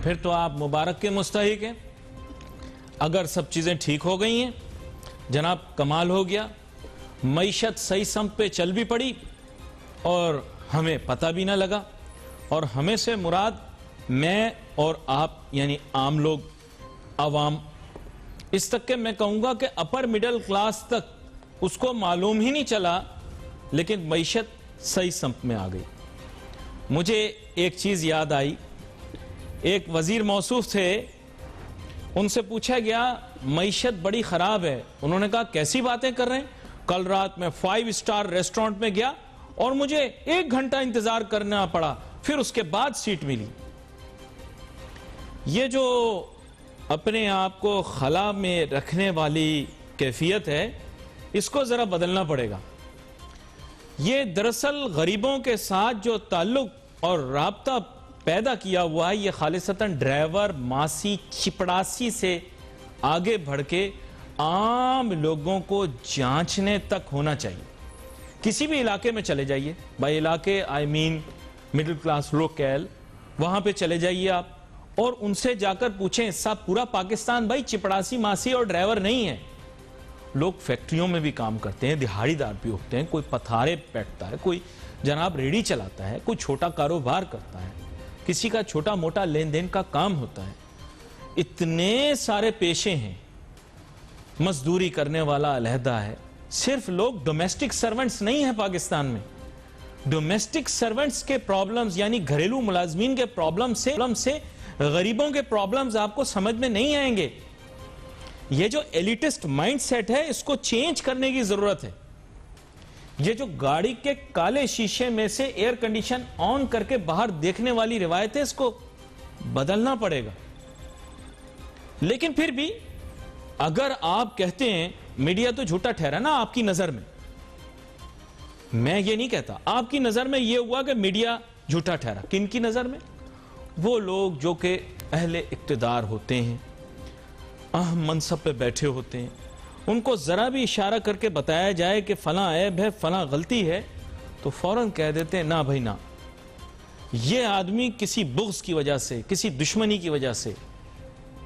फिर तो आप मुबारक के मुस्तहिक हैं। अगर सब चीज़ें ठीक हो गई हैं, जनाब कमाल हो गया, मईशत सही संप पे चल भी पड़ी और हमें पता भी ना लगा। और हमें से मुराद मैं और आप यानी आम लोग, अवाम, इस तक के मैं कहूँगा कि अपर मिडिल क्लास तक उसको मालूम ही नहीं चला, लेकिन मईशत सही संप में आ गई। मुझे एक चीज़ याद आई, एक वजीर मौसूफ थे, उनसे पूछा गया मईशत बड़ी ख़राब है। उन्होंने कहा कैसी बातें कर रहे हैं, कल रात मैं 5 स्टार रेस्टोरेंट में गया और मुझे 1 घंटा इंतज़ार करना पड़ा, फिर उसके बाद सीट मिली। ये जो अपने आप को खला में रखने वाली कैफियत है, इसको ज़रा बदलना पड़ेगा। ये दरअसल गरीबों के साथ जो ताल्लुक और राब्ता पैदा किया हुआ है, ये खालिसतन ड्राइवर मासी चिपड़ासी से आगे बढ़ के आम लोगों को जांचने तक होना चाहिए। किसी भी इलाके में चले जाइए, बाई इलाके I mean middle class local, वहां पे चले जाइए आप और उनसे जाकर पूछें, साहब पूरा पाकिस्तान भाई चिपड़ासी मासी और ड्राइवर नहीं है। लोग फैक्ट्रियों में भी काम करते हैं, दिहाड़ीदार भी होते हैं, कोई पथारे बैठता है, कोई जनाब रेडी चलाता है, कोई छोटा कारोबार करता है, किसी का छोटा मोटा लेन देन का काम होता है। इतने सारे पेशे हैं, मजदूरी करने वाला अलहदा है। सिर्फ लोग डोमेस्टिक सर्वेंट्स नहीं है पाकिस्तान में। डोमेस्टिक सर्वेंट्स के प्रॉब्लम्स यानी घरेलू मुलाजमीन के प्रॉब्लम से गरीबों के प्रॉब्लम्स आपको समझ में नहीं आएंगे। ये जो एलिटिस्ट माइंडसेट है, इसको चेंज करने की जरूरत है। ये जो गाड़ी के काले शीशे में से एयर कंडीशन ऑन करके बाहर देखने वाली रिवायत है, इसको बदलना पड़ेगा। लेकिन फिर भी अगर आप कहते हैं मीडिया तो झूठा ठहरा ना आपकी नजर में, मैं ये नहीं कहता, आपकी नजर में ये हुआ कि मीडिया झूठा ठहरा। किन की नजर में? वो लोग जो कि अहले इक्तदार होते हैं, अहम मनसब पे बैठे होते हैं, उनको जरा भी इशारा करके बताया जाए कि फला ऐब है, फला गलती है, तो फौरन कह देते हैं ना भाई ना, ये आदमी किसी बुग़्ज़ की वजह से, किसी दुश्मनी की वजह से,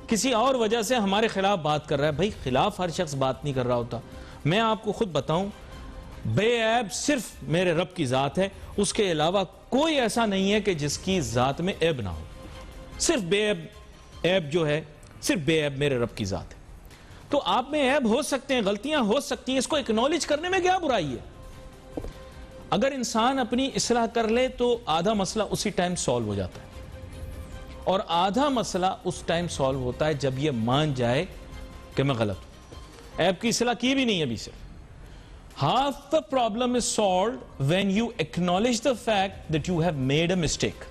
किसी और वजह से हमारे खिलाफ बात कर रहा है। भाई खिलाफ हर शख्स बात नहीं कर रहा होता। मैं आपको खुद बताऊं, बेऐब सिर्फ मेरे रब की ज़ात है, उसके अलावा कोई ऐसा नहीं है कि जिसकी ज़ात में ऐब ना हो। सिर्फ बेऐब, ऐब जो है सिर्फ बेऐब मेरे रब की ज़ात है। तो आप में ऐब हो सकते हैं, गलतियां हो सकती हैं, इसको एक्नॉलेज करने में क्या बुराई है? अगर इंसान अपनी इस्लाह कर ले तो आधा मसला उसी टाइम सॉल्व हो जाता है, और आधा मसला उस टाइम सॉल्व होता है जब ये मान जाए कि मैं गलत हूं। ऐब की इस्लाह की भी नहीं अभी सिर्फ। Half the problem is solved when you acknowledge the fact that you have made a mistake.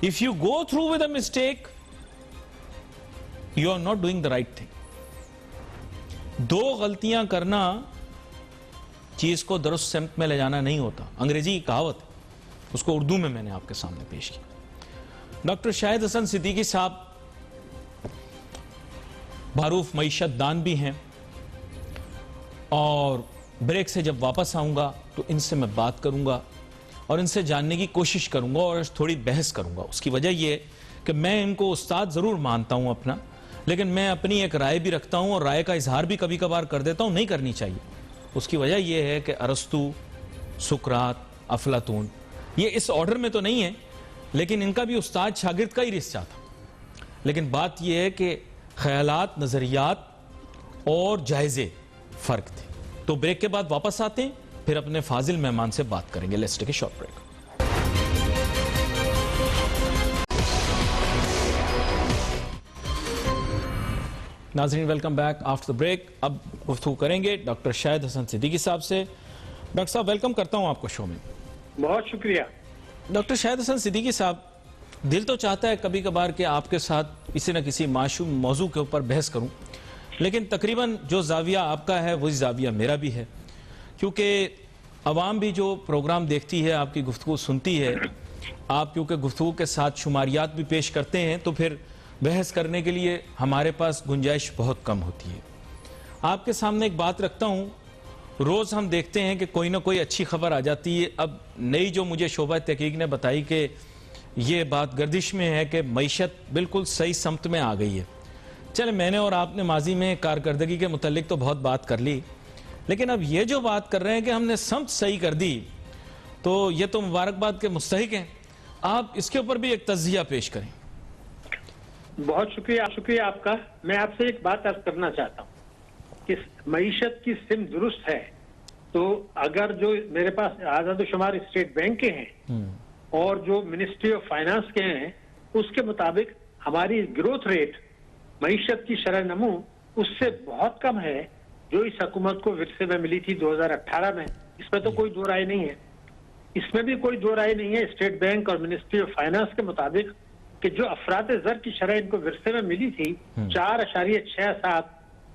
If you go through with a mistake, you are not doing the right thing. दो गलतियां करना चीज को दुरुस्त सिमत में ले जाना नहीं होता। अंग्रेजी की कहावत है, उसको उर्दू में मैंने आपके सामने पेश की। डॉक्टर शाहिद हसन सिद्दीकी साहब मारूफ मईशत दान भी हैं, और ब्रेक से जब वापस आऊंगा तो इनसे मैं बात करूंगा और इनसे जानने की कोशिश करूंगा और थोड़ी बहस करूंगा। उसकी वजह यह है कि मैं इनको उस्ताद जरूर मानता हूं अपना, लेकिन मैं अपनी एक राय भी रखता हूं और राय का इजहार भी कभी कभार कर देता हूं, नहीं करनी चाहिए। उसकी वजह यह है कि अरस्तु, सुकरात, अफलातून, ये इस ऑर्डर में तो नहीं है, लेकिन इनका भी उस्ताद शागिर्द का ही रिश्ता था। लेकिन बात यह है कि ख्यालात, नजरियात और जायजे फर्क थे। तो ब्रेक के बाद वापस आते हैं, फिर अपने फाजिल मेहमान से बात करेंगे। Let's take a short break. नाज़रीन welcome back after the break. अब गुफ्तगू करेंगे डॉक्टर शाहिद हसन सिद्दीकी साहब से। डॉक्टर साहब वेलकम करता हूं आपको शो में। बहुत शुक्रिया। डॉक्टर शाहिद हसन सिद्दीकी साहब, दिल तो चाहता है कभी कभार कि आपके साथ किसी न किसी माशूम मौजू के ऊपर बहस करूं, लेकिन तकरीबन जो जाविया आपका है वही जाविया मेरा भी है, क्योंकि अवाम भी जो प्रोग्राम देखती है, आपकी गुफ्तगू सुनती है, आप क्योंकि गुफ्तगू के साथ शुमारियात भी पेश करते हैं, तो फिर बहस करने के लिए हमारे पास गुंजाइश बहुत कम होती है। आपके सामने एक बात रखता हूँ, रोज़ हम देखते हैं कि कोई ना कोई अच्छी खबर आ जाती है। अब नई जो मुझे शोबा तहकीक ने बताई कि ये बात गर्दिश में है कि मईशत बिल्कुल सही समत में आ गई है। चले, मैंने और आपने माजी में कारकर्दगी के मुतालिक तो बहुत बात कर ली, लेकिन अब ये जो बात कर रहे हैं कि हमने समत सही कर दी, तो ये तो मुबारकबाद के मुस्तहिक हैं। आप इसके ऊपर भी एक तज़किया पेश करें। बहुत शुक्रिया आपका। मैं आपसे एक बात अर्ज करना चाहता हूँ कि मईशत की सिम दुरुस्त है, तो अगर जो मेरे पास आज़ाद-ओ-शुमार स्टेट बैंक के हैं और जो मिनिस्ट्री ऑफ फाइनेंस के हैं, उसके मुताबिक हमारी ग्रोथ रेट मईशत की शरह नमू उससे बहुत कम है जो इस हुकूमत को विरसे में मिली थी 2018 में। इसमें तो कोई दो राय नहीं है, इसमें भी कोई दो राय नहीं है। स्टेट बैंक और मिनिस्ट्री ऑफ फाइनेंस के मुताबिक कि जो अफरात ज़र की शरह इनको विरसे में मिली थी 4.67,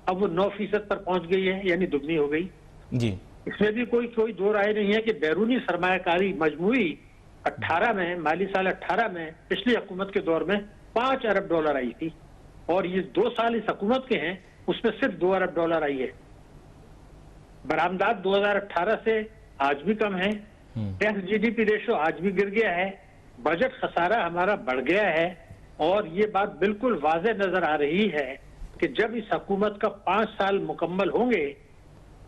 अब वो 9% पर पहुंच गई है, यानी दुगनी हो गई जी। इसमें भी कोई दो राय नहीं है कि बैरूनी सरमायाकारी मजमूई 18 में, माली साल 18 में पिछली हुकूमत के दौर में 5 अरब डॉलर आई थी, और ये 2 साल इस हुकूमत के हैं उसमें सिर्फ 2 अरब डॉलर आई है। बरामदात 2018 से आज भी कम है, टैक्स जीडीपी रेशो आज भी गिर गया है, बजट खसारा हमारा बढ़ गया है, और ये बात बिल्कुल वाज़ेह नजर आ रही है कि जब इस हुकूमत का 5 साल मुकम्मल होंगे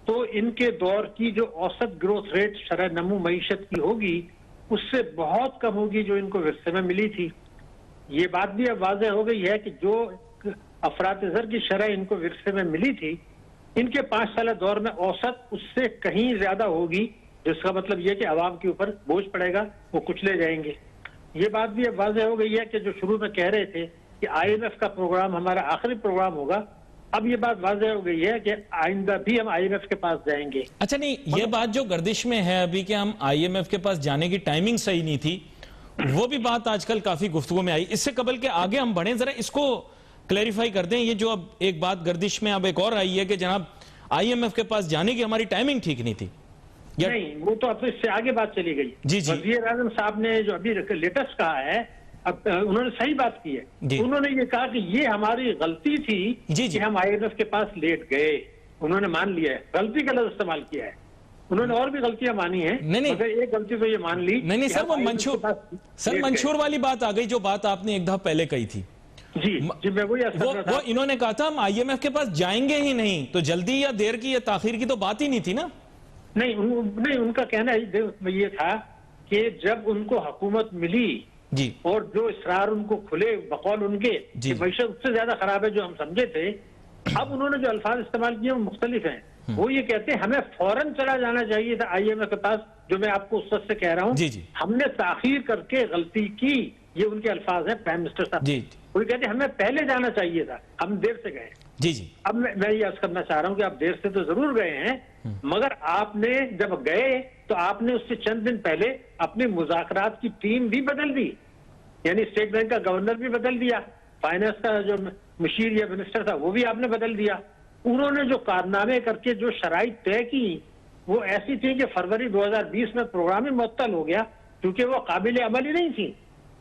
तो इनके दौर की जो औसत ग्रोथ रेट शरह नमू मईशत की होगी उससे बहुत कम होगी जो इनको विरसे में मिली थी। ये बात भी अब वाज़ेह हो गई है कि जो अफरात-ए-ज़र की शरह इनको विरसे में मिली थी, इनके 5 साल दौर में औसत उससे कहीं ज्यादा होगी, जिसका मतलब यह कि आवाम के ऊपर बोझ पड़ेगा, वो कुचले जाएंगे। ये बात भी अब वाज़ेह हो गई है कि जो शुरू में कह रहे थे कि IMF का प्रोग्राम हमारा आखिरी प्रोग्राम होगा, अब ये बात वाज़ेह हो गई है कि आइंदा भी हम IMF के पास जाएंगे। अच्छा, नहीं, ये बात जो गर्दिश में है अभी कि हम IMF के पास जाने की टाइमिंग सही नहीं थी, वो भी बात आजकल काफी गुफ्तगू में आई। इससे कबल के आगे हम बढ़े, जरा इसको क्लैरिफाई कर दें। ये जो अब एक बात गर्दिश में अब एक और आई है कि जनाब IMF के पास जाने की हमारी टाइमिंग ठीक नहीं थी। नहीं, वो तो अब इससे आगे बात चली गई। जी जी। वज़ीर आज़म साहब ने जो अभी लेटेस्ट कहा है, अब उन्होंने सही बात की है। उन्होंने ये कहा कि ये हमारी गलती थी कि हम IMF के पास लेट गए। उन्होंने मान लिया है, गलती का लफ्ज़ इस्तेमाल किया है। उन्होंने और भी गलतियां मानी हैं, मगर एक गलती तो ये मान ली। नहीं सर, वो मंशूर वाली बात आ गई जो बात आपने एक दफा पहले कही थी। जी मैं वो इन्होंने कहा था हम IMF के पास जाएंगे ही नहीं, तो जल्दी या देर की या ताखीर की तो बात ही नहीं थी ना। नहीं, उनका कहना ये था कि जब उनको हुकूमत मिली जी, और जो इसरार उनको खुले बकौल उनके कि मईशत उससे ज्यादा खराब है जो हम समझे थे, अब उन्होंने जो अल्फाज इस्तेमाल किए वो मुख्तलिफ हैं। वो ये कहते हैं हमें फौरन चला जाना चाहिए था IMF के पास, जो मैं आपको उस वक्त से कह रहा हूँ। हमने ताखीर करके गलती की, ये उनके अल्फाज हैं प्राइम मिनिस्टर साहब। वो कहते हैं हमें पहले जाना चाहिए था, हम देर से गए। जी जी। अब मैं ये अर्ज करना चाह रहा हूँ कि आप देर से तो जरूर गए हैं, मगर आपने जब गए तो आपने उससे चंद दिन पहले अपनी मुज़ाकरात की टीम भी बदल दी, यानी स्टेट बैंक का गवर्नर भी बदल दिया, फाइनेंस का जो मुशीर या मिनिस्टर था वो भी आपने बदल दिया। उन्होंने जो कारनामे करके जो शराइत तय की वो ऐसी थी कि फरवरी 2020 में प्रोग्राम ही मुअत्तल हो गया, क्योंकि वो काबिल अमल ही नहीं थी।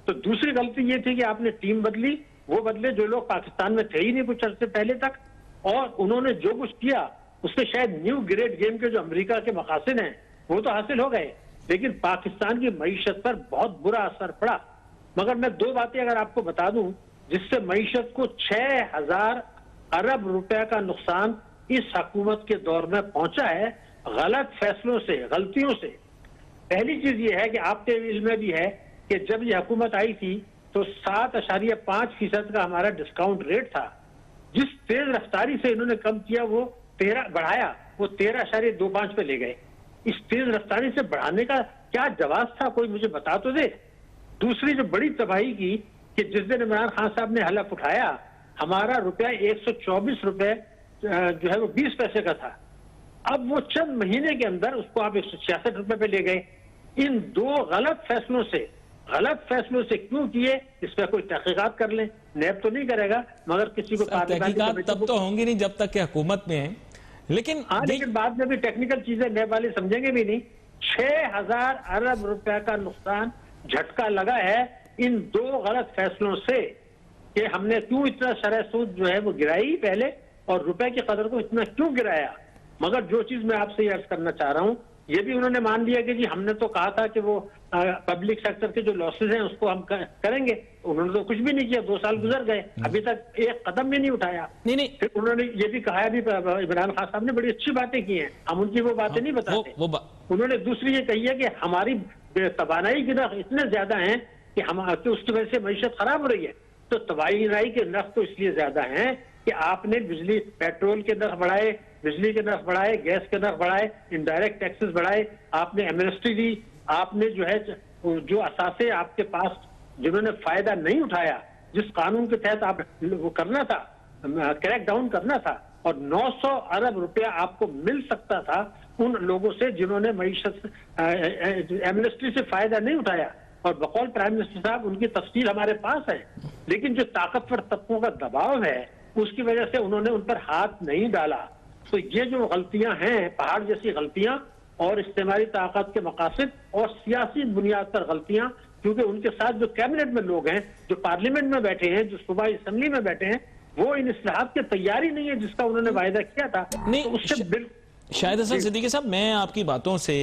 तो दूसरी गलती ये थी कि आपने टीम बदली, वो बदले जो लोग पाकिस्तान में थे ही नहीं कुछ अर्से पहले तक, और उन्होंने जो कुछ किया उससे शायद न्यू ग्रेड गेम के जो अमेरिका के मकासद हैं वो तो हासिल हो गए, लेकिन पाकिस्तान की मईशत पर बहुत बुरा असर पड़ा। मगर मैं 2 बातें अगर आपको बता दूं जिससे मईशत को 6000 अरब रुपए का नुकसान इस हुकूमत के दौर में पहुंचा है, गलत फैसलों से, गलतियों से। पहली चीज ये है कि आपके इल्म में भी है कि जब ये हुकूमत आई थी तो 7.5% का हमारा डिस्काउंट रेट था। जिस तेज रफ्तारी से इन्होंने कम किया वो 13 बढ़ाया, वो 13.25 पे ले गए। इस तेज रफ्तारी से बढ़ाने का क्या जवाब था, कोई मुझे बता तो दे। दूसरी जो बड़ी तबाही की कि जिस दिन इमरान खान साहब ने हलफ उठाया, हमारा रुपया 124 रुपए जो है वो 20 पैसे का था, अब वो चंद महीने के अंदर उसको आप 166 रुपए पे ले गए। इन 2 गलत फैसलों से क्यों किए, इस पर कोई तहकीकात कर लें। नैब तो नहीं करेगा, मगर किसी को तहकीकात तब तो होंगी नहीं जब तक कि हुकूमत में है, लेकिन लेकिन बाद में भी टेक्निकल चीजें नैब वाले समझेंगे भी नहीं। 6000 अरब रुपए का नुकसान झटका लगा है इन 2 गलत फैसलों से कि हमने क्यों इतना शरह सूद जो है वो गिराई पहले, और रुपए की कदर को इतना क्यों गिराया। मगर जो चीज मैं आपसे अर्ज करना चाह रहा हूं, ये भी उन्होंने मान लिया कि जी हमने तो कहा था कि वो पब्लिक सेक्टर के जो लॉसेज हैं उसको हम करेंगे। उन्होंने तो कुछ भी नहीं किया, 2 साल गुजर गए, अभी तक एक कदम भी नहीं उठाया। नहीं फिर उन्होंने ये भी कहा, भी इमरान खान साहब ने बड़ी अच्छी बातें की हैं, हम उनकी वो बातें नहीं बताते। उन्होंने दूसरी ये कही है कि हमारी तवानाई के नर्ख इतने ज्यादा हैं कि उसकी वजह से मईशत खराब हो रही है। तो तवानाई के नर्ख तो इसलिए ज्यादा हैं कि आपने बिजली, पेट्रोल के नर्ख बढ़ाए, बिजली के नर्ख बढ़ाए, गैस के नर्ख बढ़ाए, इनडायरेक्ट टैक्सेस बढ़ाए, आपने एमनेस्टी दी, आपने जो है जो असासे आपके पास जिन्होंने फायदा नहीं उठाया, जिस कानून के तहत आप वो करना था, क्रैक डाउन करना था, और 900 अरब रुपया आपको मिल सकता था उन लोगों से जिन्होंने मईशत एमनेस्टी से फायदा नहीं उठाया। और बकौल प्राइम मिनिस्टर साहब, उनकी तफसील हमारे पास है, लेकिन जो ताकतवर तत्वों का दबाव है उसकी वजह से उन्होंने उन पर हाथ नहीं डाला। तो ये जो गलतियां हैं, पहाड़ जैसी गलतियां और इस्तेमाली ताकत के मकासद और सियासी बुनियाद पर गलतियां, क्योंकि उनके साथ जो कैबिनेट में लोग हैं, जो पार्लियामेंट में बैठे हैं, जो सूबाई असेंबली में बैठे हैं, वो इन इस्लाहात की तैयारी नहीं है जिसका उन्होंने वायदा किया था। नहीं, तो उससे शाहिद हसन सिद्दीकी साहब, मैं आपकी बातों से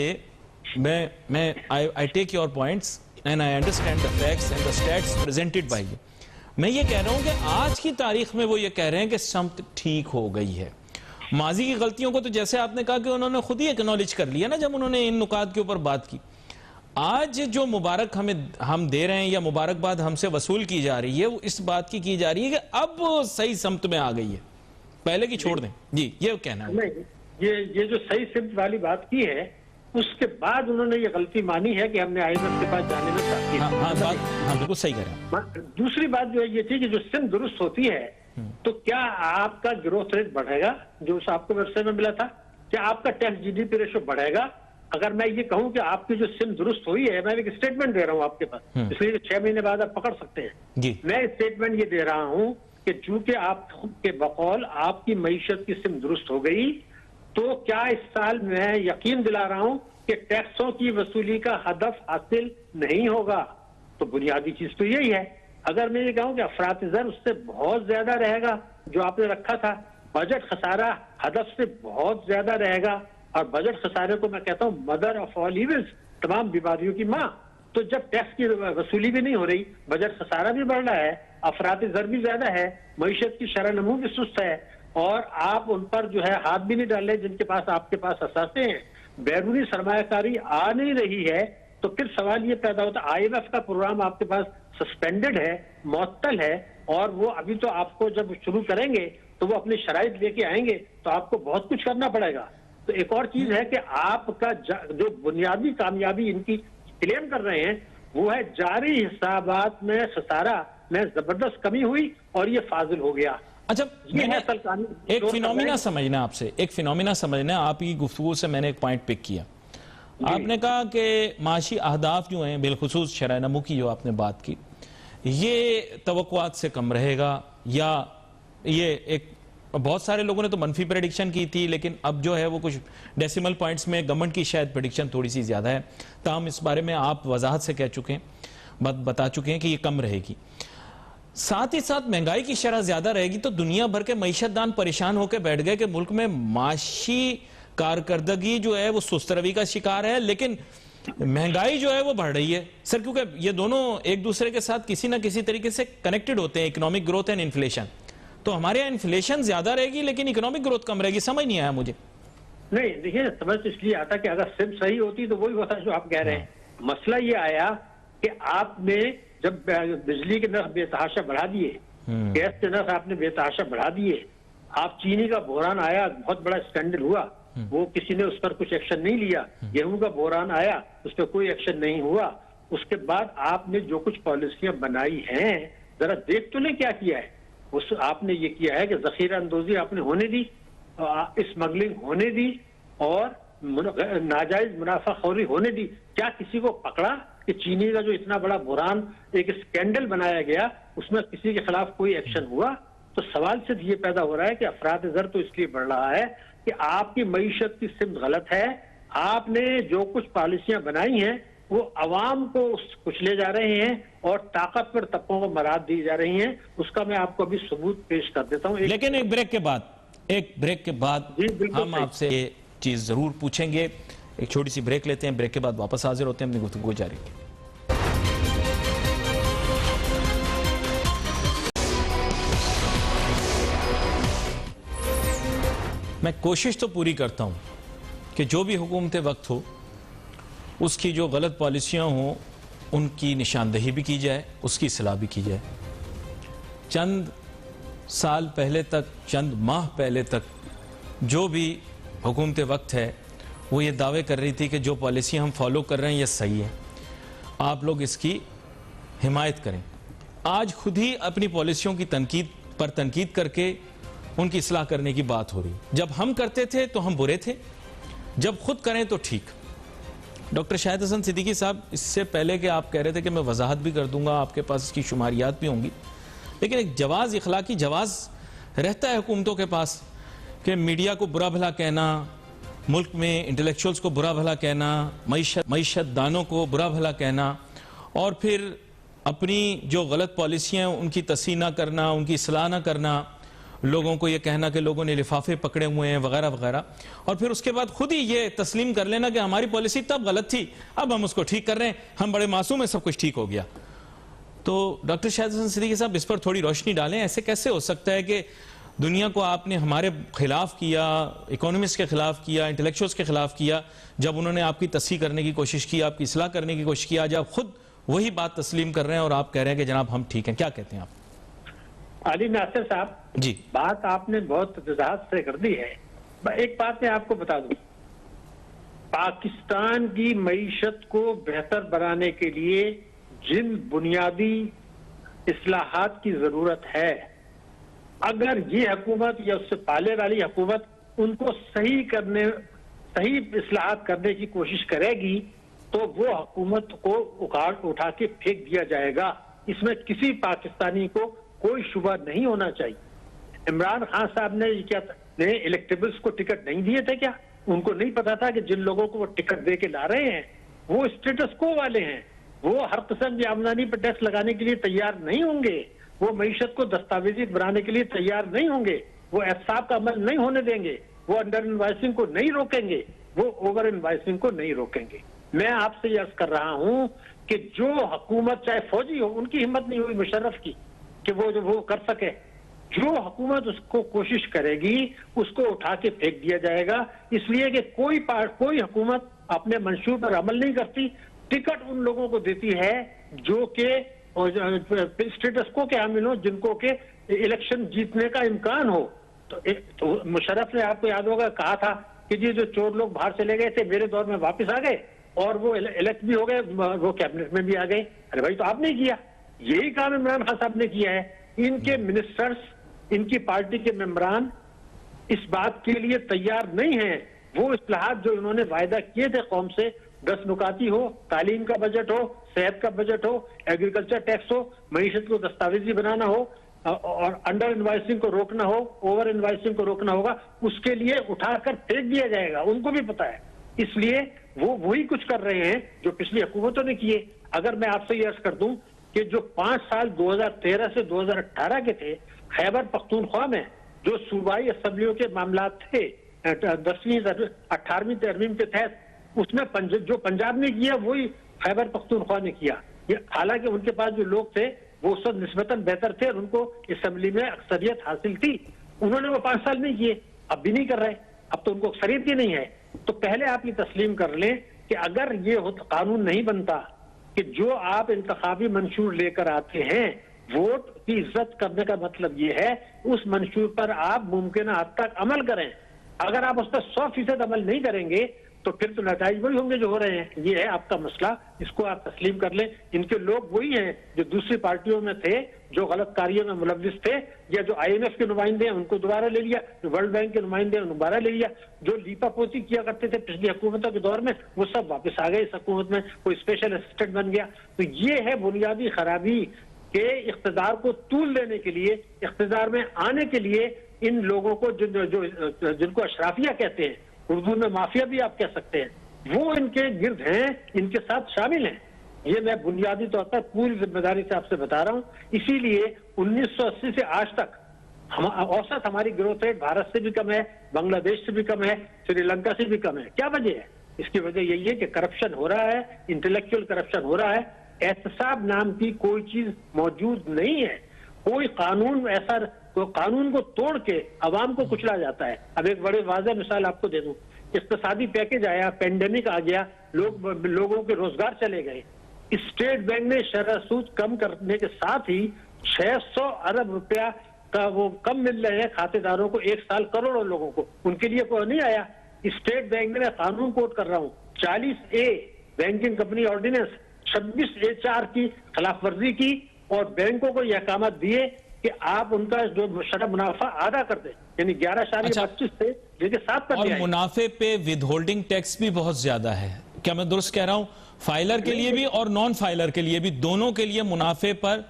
I take your points and I understand the facts and the stats presented by you. मैं ये कह रहा हूं कि आज की तारीख में वो ये कह रहे हैं कि समत ठीक हो गई है। माजी की गलतियों को तो जैसे आपने कहा कि उन्होंने खुद ही एक्नॉलेज कर लिया ना जब उन्होंने इन नुकात के ऊपर बात की। आज जो मुबारक हम दे रहे हैं या मुबारकबाद हमसे वसूल की जा रही है, वो इस बात की जा रही है कि अब सही समत में आ गई है, पहले की छोड़ दें। जी, ये कहना है। नहीं, ये जो सही सिमत वाली बात की है, उसके बाद उन्होंने ये गलती मानी है कि हमने IMF के पास जाने में बिल्कुल सही कह रहे हैं। दूसरी बात जो है ये थी कि जो सिम दुरुस्त होती है तो क्या आपका ग्रोथ रेट बढ़ेगा, जो आपको व्यवसाय में मिला था? क्या आपका टैक्स GDP रेशो बढ़ेगा? अगर मैं ये कहूं कि आपकी जो सिम दुरुस्त हुई है, मैं एक स्टेटमेंट दे रहा हूं आपके पास, इसलिए 6 महीने बाद आप पकड़ सकते हैं जी। मैं स्टेटमेंट ये दे रहा हूं कि चूंकि आपके बकौल आपकी मईशत की सिम दुरुस्त हो गई, तो क्या इस साल मैं यकीन दिला रहा हूं कि टैक्सों की वसूली का हदफ हासिल नहीं होगा। तो बुनियादी चीज तो यही है। अगर मैं ये कहूं कि अफरात-ए-ज़र उससे बहुत ज्यादा रहेगा जो आपने रखा था, बजट खसारा हदफ से बहुत ज्यादा रहेगा, और बजट खसारे को मैं कहता हूं मदर ऑफ ऑल इविल्स, तमाम बीमारियों की मां। तो जब टैक्स की वसूली भी नहीं हो रही, बजट खसारा भी बढ़ रहा है, अफरात-ए-ज़र भी ज्यादा है, मईशत की शरह नमू भी सुस्त है, और आप उन पर जो है हाथ भी नहीं डाल रहे जिनके पास आपके पास असासे हैं, बैरूनी सरमायाकारी आ नहीं रही है, तो फिर सवाल ये पैदा होता है IMF का प्रोग्राम आपके पास सस्पेंडेड है, मुअत्तल है, और वो अभी तो आपको जब शुरू करेंगे तो वो अपनी शराइत लेके आएंगे, तो आपको बहुत कुछ करना पड़ेगा। तो एक और चीज है कि आपका जो बुनियादी कामयाबी इनकी क्लेम कर रहे हैं वो है जारी हिसाबात में खसारा में जबरदस्त कमी हुई और ये फाजिल हो गया। अच्छा, एक फिनोमिना समझना आपसे, एक फिनोमिना समझना, आपकी गुफ्तगू से मैंने एक पॉइंट पिक किया। आपने कहा कि माशी अहदाफ जो हैं, बिलखुसूस शरह नमू की जो आपने बात की, ये तवक्कुआत से कम रहेगा, या ये एक बहुत सारे लोगों ने तो मनफी प्रेडिक्शन की थी, लेकिन अब जो है वो कुछ डेसिमल पॉइंट्स में गवर्नमेंट की शायद प्रेडिक्शन थोड़ी सी ज्यादा है। ताहम इस बारे में आप वजाहत से कह चुके हैं, बता चुके हैं कि ये कम रहेगी। साथ ही साथ महंगाई की शरह ज्यादा रहेगी, तो दुनिया भर के मईशतदान परेशान होकर बैठ गए कि मुल्क में माशी कारकर्दगी जो है वो सुस्त रवि का शिकार है, लेकिन महंगाई जो है वो बढ़ रही है। सर, क्योंकि ये दोनों एक दूसरे के साथ किसी ना किसी तरीके से कनेक्टेड होते हैं, इकोनॉमिक ग्रोथ एंड इन्फ्लेशन। तो हमारे यहाँ इन्फ्लेशन ज्यादा रहेगी लेकिन इकोनॉमिक ग्रोथ कम रहेगी, समझ नहीं आया मुझे। नहीं, देखिए, समझ इसलिए आता कि अगर सिम सही होती तो वही होता जो आप कह रहे हैं। मसला ये आया कि आपने जब बिजली के नर्ख बेतहाशा बढ़ा दिए, गैस के नर्ख आपने बेतहाशा बढ़ा दिए, आप चीनी का बहरान आया, बहुत बड़ा स्कैंडल हुआ, वो किसी ने उस पर कुछ एक्शन नहीं लिया। गेहूं का बहरान आया, उस पर कोई एक्शन नहीं हुआ। उसके बाद आपने जो कुछ पॉलिसियां बनाई हैं, जरा देख तो नहीं क्या किया है। उस आपने ये किया है कि जखीरा अंदोजी आपने होने दी, स्मगलिंग होने दी, और नाजायज मुनाफाखोरी होने दी। क्या किसी को पकड़ा कि चीनी का जो इतना बड़ा बहरान एक स्कैंडल बनाया गया, उसमें किसी के खिलाफ कोई एक्शन हुआ? तो सवाल सिर्फ ये पैदा हो रहा है कि अफरात-ए-ज़र तो इसलिए बढ़ रहा है कि आपकी मईशत की सिमत गलत है। आपने जो कुछ पॉलिसियां बनाई हैं वो अवाम को कुचले जा रहे हैं और ताकतवर तबकों को मराद दी जा रही हैं। उसका मैं आपको अभी सबूत पेश कर देता हूं। लेकिन एक ब्रेक के बाद हम आपसे ये चीज जरूर पूछेंगे एक छोटी सी ब्रेक लेते हैं, ब्रेक के बाद वापस हाजिर होते हैं अपनी गुफ्तगू जारी। मैं कोशिश तो पूरी करता हूं कि जो भी हुकूमत वक्त हो उसकी जो गलत पॉलिसियां हों उनकी निशानदही भी की जाए, उसकी इस्लाह भी की जाए। चंद साल पहले तक, चंद माह पहले तक जो भी हुकूमत वक्त है वो ये दावे कर रही थी कि जो पॉलिसी हम फॉलो कर रहे हैं ये सही है, आप लोग इसकी हिमायत करें। आज खुद ही अपनी पॉलिसियों की तनकीद करके उनकी इस्लाह करने की बात हो रही। जब हम करते थे तो हम बुरे थे, जब खुद करें तो ठीक। डॉक्टर शाहिद हसन सिद्दीकी साहब, इससे पहले कि आप कह रहे थे कि मैं वजाहत भी कर दूंगा, आपके पास इसकी शुमारियात भी होंगी, लेकिन एक जवाज़, इखलाकी जवाज़ रहता है हुकूमतों के पास कि मीडिया को बुरा भला कहना, मुल्क में इंटेलेक्चुअल्स को बुरा भला कहना, मईशत दानों को बुरा भला कहना, और फिर अपनी जो गलत पॉलिसियाँ उनकी तस्हीह ना करना, उनकी इस्लाह ना करना, लोगों को ये कहना कि लोगों ने लिफाफे पकड़े हुए हैं वगैरह वगैरह, और फिर उसके बाद खुद ही ये तस्लीम कर लेना कि हमारी पॉलिसी तब गलत थी, अब हम उसको ठीक कर रहे हैं, हम बड़े मासूम हैं, सब कुछ ठीक हो गया। तो डॉक्टर शाहिद हसन सिद्दीकी साहब, इस पर थोड़ी रोशनी डालें। ऐसे कैसे हो सकता है कि दुनिया को आपने हमारे खिलाफ किया, इकोनॉमिस्ट के खिलाफ किया, इंटेलेक्चुअल्स के खिलाफ किया, जब उन्होंने आपकी तस्हीह करने की कोशिश की, आपकी इस्लाह करने की कोशिश की, आज आप खुद वही बात तस्लीम कर रहे हैं और आप कह रहे हैं कि जनाब हम ठीक हैं। क्या कहते हैं आप? अली नासिर साहब जी, बात आपने बहुत वजाहत से कर दी है। एक बात मैं आपको बता दूं, पाकिस्तान की मईशत को बेहतर बनाने के लिए जिन बुनियादी इस्लाहात की जरूरत है, अगर ये हुकूमत या उससे पहले वाली हुकूमत उनको सही इस्लाहात करने की कोशिश करेगी तो वो हुकूमत को उठा के फेंक दिया जाएगा। इसमें किसी पाकिस्तानी को कोई शुबा नहीं होना चाहिए। इमरान खान साहब ने क्या इलेक्टेबल्स को टिकट नहीं दिए थे क्या? उनको नहीं पता था कि जिन लोगों को वो टिकट दे के ला रहे हैं वो स्टेटस को वाले हैं, वो हर किस्म की आमदनी पर टैक्स लगाने के लिए तैयार नहीं होंगे, वो मईशत को दस्तावेजी बनाने के लिए तैयार नहीं होंगे, वो एहसाब का अमल नहीं होने देंगे, वो अंडर इनवाइसिंग को नहीं रोकेंगे, वो ओवर इनवाइसिंग को नहीं रोकेंगे। मैं आपसे यह अर्ज कर रहा हूं कि जो हुकूमत चाहे फौजी हो, उनकी हिम्मत नहीं हुई मुशर्रफ की कि वो कर सके। जो हुकूमत उसको कोशिश करेगी उसको उठा के फेंक दिया जाएगा, इसलिए कि कोई हुकूमत अपने मंशूर पर अमल नहीं करती, टिकट उन लोगों को देती है जो कि स्टेटस को के हामिल हो, जिनको के इलेक्शन जीतने का इम्कान हो। तो मुशर्रफ ने, आपको याद होगा, कहा था कि ये जो चोर लोग बाहर चले गए थे मेरे दौर में वापस आ गए और वो इलेक्ट भी हो गए, वो कैबिनेट में भी आ गए। अरे भाई, तो आपने किया, यही काम इमरान खान साहब ने किया है। इनके मिनिस्टर्स, इनकी पार्टी के मेंबरान इस बात के लिए तैयार नहीं हैं। वो इस्लाहात जो इन्होंने वायदा किए थे कौम से, 10 नुकाती हो, तालीम का बजट हो, सेहत का बजट हो, एग्रीकल्चर टैक्स हो, मईशत को दस्तावेजी बनाना हो और अंडर इनवाइसिंग को रोकना हो, ओवर इनवाइसिंग को रोकना होगा, उसके लिए उठाकर फेंक दिया जाएगा। उनको भी पता है, इसलिए वो वही कुछ कर रहे हैं जो पिछली हुकूमतों ने किए। अगर मैं आपसे ये अर्ज कर दूं कि जो 5 साल 2013 से 2018 के थे, खैबर पख्तूनख्वा में जो सूबाई असम्बलियों के मामला थे 10वीं 18वीं तरमीम के तहत, उसमें जो पंजाब ने किया वही खैबर पख्तूनख्वा ने किया। हालांकि उनके पास जो लोग थे वो सब निस्बतन बेहतर थे और उनको असम्बली में अक्सरियत हासिल थी, उन्होंने वो 5 साल नहीं किए, अब भी नहीं कर रहे, अब तो उनको अक्सरियत ही नहीं है। तो पहले आप ये तस्लीम कर लें कि अगर ये कानून नहीं बनता कि जो आप इंतखाबी मंशूर लेकर आते हैं, वोट की इज्जत करने का मतलब ये है उस मंशूर पर आप मुमकिन हद तक अमल करें। अगर आप उस पर 100% अमल नहीं करेंगे तो फिर तो नताइज वही होंगे जो हो रहे हैं। ये है आपका मसला, इसको आप तस्लीम कर लें। इनके लोग वही हैं जो दूसरी पार्टियों में थे, जो गलत कार्यों में मुलव्विस थे, या जो IMF के नुमाइंदे हैं उनको दोबारा ले लिया, जो वर्ल्ड बैंक के नुमाइंदे हैं दोबारा ले लिया, जो लीपापोती किया करते थे पिछली हुकूमतों के दौर में वो सब वापस आ गए इस हुकूमत में, कोई स्पेशल असिस्टेंट बन गया। तो ये है बुनियादी खराबी के इख्तिदार को तूल देने के लिए, इख्तिदार में आने के लिए इन लोगों को जिनको अशराफिया कहते हैं, उर्दू में माफिया भी आप कह सकते हैं, वो इनके गिर्द हैं, इनके साथ शामिल हैं। ये मैं बुनियादी तौर पर पूरी जिम्मेदारी से आपसे बता रहा हूं। इसीलिए 1980 से आज तक औसत हमारी ग्रोथ रेट भारत से भी कम है, बांग्लादेश से भी कम है, श्रीलंका से भी कम है। क्या वजह है? इसकी वजह यही है कि करप्शन हो रहा है, इंटेलेक्चुअल करप्शन हो रहा है। एहतसाब नाम की कोई चीज मौजूद नहीं है। कोई कानून ऐसा, कानून को तोड़ के अवाम को कुचला जाता है। अब एक बड़े वाज़ेह मिसाल आपको दे दूं, इक़्तिसादी पैकेज आया, पेंडेमिक आ गया, लोगों के रोजगार चले गए। स्टेट बैंक ने शरह सूद कम करने के साथ ही 600 अरब रुपया का वो कम मिल रहे हैं खातेदारों को, एक साल करोड़ों लोगों को, उनके लिए कोई नहीं आया। स्टेट बैंक ने, मैं कानून कोट कर रहा हूं, 40A banking company ordinance 26A4 की खिलाफ वर्जी की और बैंकों को यह अहकाम दिए कि आप उनका जो शरह मुनाफा आधा कर दें, यानी 11.25 से लेकर 7 कर दिया। और मुनाफे पे विद होल्डिंग टैक्स भी बहुत ज्यादा है, क्या मैं दुरुस्त कह रहा हूं? फाइलर के लिए भी और नॉन फाइलर के लिए भी, दोनों के लिए मुनाफे पर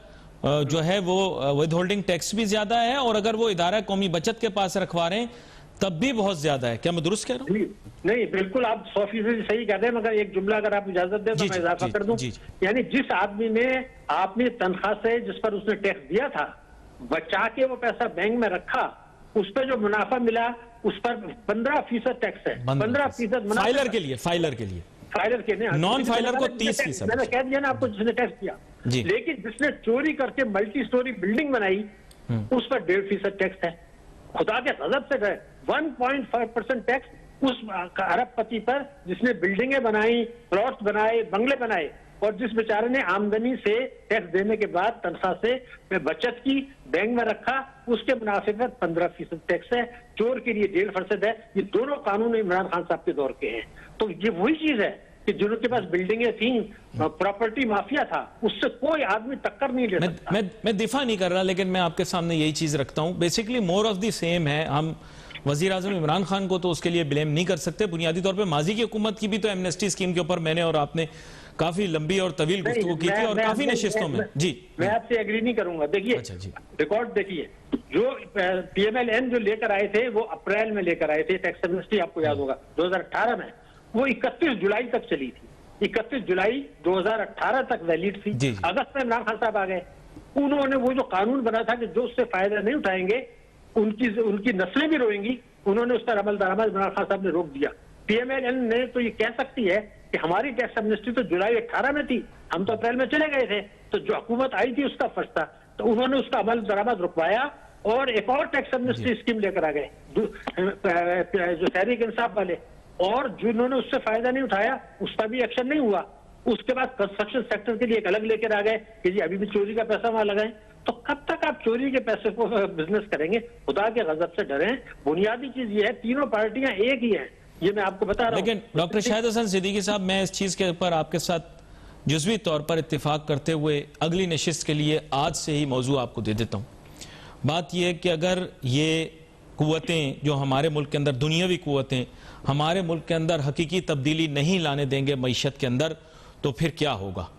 जो है वो विद होल्डिंग टैक्स भी ज्यादा है, और अगर वो इदारा कौमी बचत के पास रखवा रहे हैं तब भी बहुत ज्यादा है। क्या मैं दुरुस्त कह रहा हूं? नहीं, बिल्कुल आप 100% सही कहते हैं, मगर एक जुमला अगर आप इजाजत दें तो मैं इजाफा कर दूं। यानी जिस आदमी ने आपने तनख्वाह से जिस पर उसने टैक्स दिया था, बचा के वो पैसा बैंक में रखा, उस पर जो मुनाफा मिला उस पर 15% टैक्स है। 15% फाइलर के लिए, फाइलर के लिए, फाइलर के नहीं, नॉन फाइलर को 30%। मैंने कह दिया ना आपको, जिसने टैक्स किया। लेकिन जिसने चोरी करके मल्टी स्टोरी बिल्डिंग बनाई उस पर 1.5% टैक्स है। खुदा के गजब से गए 1.5% टैक्स उस अरबपति पर जिसने बिल्डिंगें बनाई, प्लॉट्स बनाए, बंगले बनाए, और जिस बेचारे ने आमदनी से टैक्स देने के बाद तनख्वाह से बचत की, बैंक में रखा, उसके मुनाफे पर 15% टैक्स है। चोर के लिए 1.5% है। ये दोनों कानून इमरान खान साहब के दौर के हैं। तो ये वही चीज है कि जिनके पास बिल्डिंगें थी, प्रॉपर्टी माफिया था, उससे कोई आदमी टक्कर नहीं ले सकता। मैं दिफा नहीं कर रहा, लेकिन मैं आपके सामने यही चीज रखता हूं। Basically more of the same है। हम वजीर आजम इमरान खान को तो उसके लिए ब्लेम नहीं कर सकते। बुनियादी तौर पे माजी की हुकूमत की भी तो एमनेस्टी स्कीम के ऊपर मैंने और आपने काफी लंबी और तवील गुफ्तगू की थी, और काफी नशिस्तों में। जी, मैं आपसे एग्री नहीं करूंगा। देखिए, रिकॉर्ड देखिए, जो PMLN जो लेकर आए थे वो अप्रैल में लेकर आए थे, टैक्स एमनेस्टी आपको याद होगा 2018 में, वो 31 जुलाई तक चली थी। 31 जुलाई 2018 तक वैलिड थी। अगस्त में इमरान खान साहब आ गए, उन्होंने वो जो कानून बना था कि जो उससे फायदा नहीं उठाएंगे उनकी नस्लें भी रोएंगी, उन्होंने उस पर अमल दरामद इमरान खान साहब ने रोक दिया। PMLN ने तो ये कह सकती है कि हमारी टैक्स एमनेस्टी तो जुलाई 18 में थी, हम तो अप्रैल में चले गए थे, तो जो हुकूमत आई थी उसका फर्ज था, तो उन्होंने उसका अमल दरामद रुकवाया और एक और टैक्स एमनेस्टी स्कीम लेकर आ गए जो तहरीक इंसाफ वाले, और जिन्होंने उससे फायदा नहीं उठाया उस पर भी एक्शन नहीं हुआ। उसके बाद कंस्ट्रक्शन सेक्टर के लिए एक अलग लेकर आ गए कि जी अभी भी चोरी का पैसा वहां लगाएं। तो कब तक आप चोरी के पैसे को बिजनेस करेंगे? खुदा के गजब से डरें। बुनियादी चीज ये है, तीनों पार्टियां एक ही हैं, ये मैं आपको बता रहा हूं। लेकिन डॉक्टर शाहिद हसन सिद्दीकी साहब, मैं इस चीज के ऊपर आपके साथ जुज़वी तौर पर इत्तेफाक करते हुए अगली नशिस्त के लिए आज से ही मौजू आपको दे देता हूं। बात यह है कि अगर ये कुव्वतें जो हमारे मुल्क के अंदर, दुनियावी कुव्वतें हमारे मुल्क के अंदर हकीकी तब्दीली नहीं लाने देंगे मईशत के अंदर, तो फिर क्या होगा?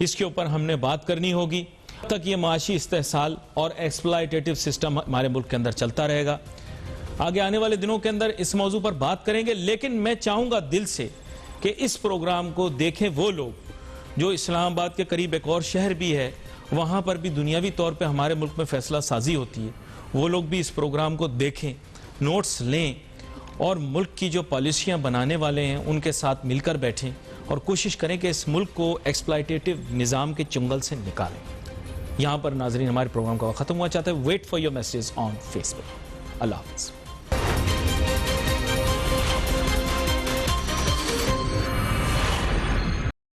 इसके ऊपर हमने बात करनी होगी। तक ये माशी इस्तेहसाल और एक्सप्लॉयटेटिव सिस्टम हमारे मुल्क के अंदर चलता रहेगा। आगे आने वाले दिनों के अंदर इस मौजू पर बात करेंगे, लेकिन मैं चाहूँगा दिल से कि इस प्रोग्राम को देखें वो लोग जो इस्लामाबाद के करीब एक और शहर भी है, वहाँ पर भी दुनियावी तौर पर हमारे मुल्क में फैसला साजी होती है, वो लोग भी इस प्रोग्राम को देखें, नोट्स लें और मुल्क की जो पॉलिसियाँ बनाने वाले हैं उनके साथ मिलकर बैठें और कोशिश करें कि इस मुल्क को एक्सप्लॉयटेटिव निज़ाम के चुंगल से निकालें। यहाँ पर नाजरीन हमारे प्रोग्राम का ख़त्म हुआ। चाहते हैं wait for your message on Facebook. अल्लाह हाफ़िज़।